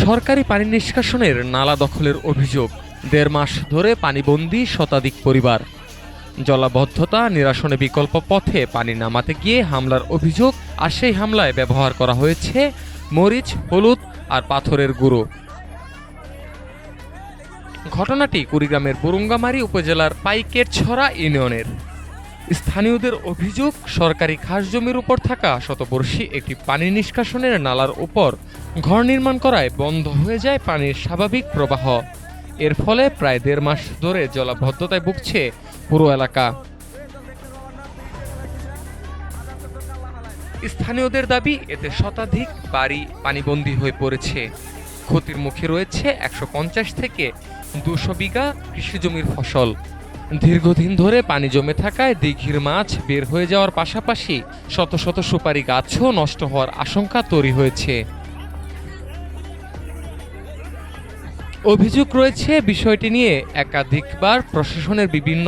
সরকারি পানি নিষ্কাশনের নালা দখলের অভিযোগ। ১.৫ মাস ধরে পানিবন্দী শতাধিক পরিবার। জলাবদ্ধতা নিরসনে বিকল্প পথে পানি নামাতে গিয়ে হামলার অভিযোগ, আর সেই হামলায় ব্যবহার করা হয়েছে মরিচ, হলুদ আর পাথরের গুঁড়ো। ঘটনাটি কুড়িগ্রামের বুরুঙ্গামারী উপজেলার পাইকেরছড়া ইউনিয়নের। স্থানীয়দের অভিযোগ, সরকারি খাস জমির উপর থাকা শতবর্ষী একটি পানি নিষ্কাশনের নালার উপর ঘর নির্মাণ করায় বন্ধ হয়ে যায় পানির স্বাভাবিক প্রবাহ। এর ফলে প্রায় ১.৫ মাস ধরে জলাবদ্ধতায় ভুগছে পুরো এলাকা। স্থানীয়দের দাবি, এতে শতাধিক বাড়ি পানিবন্দী হয়ে পড়েছে। ক্ষতির মুখে রয়েছে ১৫০ থেকে ২০০ বিঘা কৃষিজমির ফসল। দীর্ঘদিন ধরে পানি জমে থাকায় দিঘির মাছ বের হয়ে যাওয়ার পাশাপাশি শত শত সুপারি গাছও নষ্ট হওয়ার আশঙ্কা তৈরি হয়েছে। অভিযোগ রয়েছে, বিষয়টি নিয়ে একাধিকবার প্রশাসনের বিভিন্ন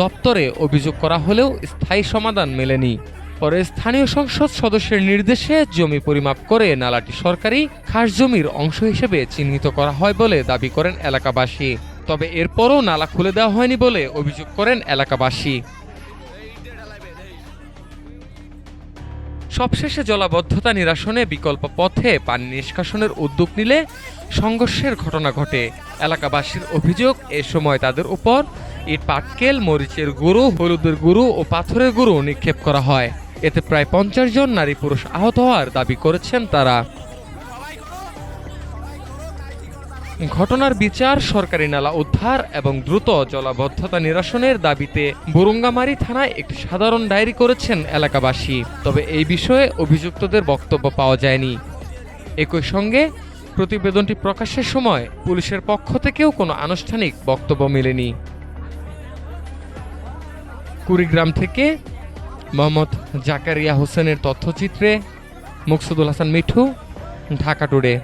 দপ্তরে অভিযোগ করা হলেও স্থায়ী সমাধান মেলেনি। পরে স্থানীয় সংসদ সদস্যের নির্দেশে জমি পরিমাপ করে নালাটি সরকারি খাস জমির অংশ হিসেবে চিহ্নিত করা হয় বলে দাবি করেন এলাকাবাসী। তবে এরপরও নালা খুলে দেওয়া হয়নি বলে অভিযোগ করেন এলাকাবাসী। সবশেষে জলাবদ্ধতা নিরসনে বিকল্প পথে পানি নিষ্কাশনের উদ্যোগ নিলে সংঘর্ষের ঘটনা ঘটে। এলাকাবাসীর অভিযোগ, এ সময় তাদের উপর ইট, পাটকেল, মরিচের গুঁড়ো, হলুদের গুঁড়ো ও পাথরের গুঁড়ো নিক্ষেপ করা হয়। এতে প্রায় ৫০ জন নারী পুরুষ আহত হওয়ার দাবি করেছেন তারা। ঘটনার বিচার, সরকারি নালা উদ্ধার এবং দ্রুত জলাবদ্ধতা নিরসনের দাবিতে বুরুঙ্গামারী থানায় একটি সাধারণ ডায়েরি করেছেন এলাকাবাসী। তবে এই বিষয়ে অভিযুক্তদের বক্তব্য পাওয়া যায়নি। একই সঙ্গে প্রতিবেদনটি প্রকাশের সময় পুলিশের পক্ষ থেকেও কোনো আনুষ্ঠানিক বক্তব্য মেলেনি। কুড়িগ্রাম থেকে মোহাম্মদ জাকারিয়া হোসেনের তথ্যচিত্রে মুকসুদুল হাসান মিঠু, ঢাকা টুডে।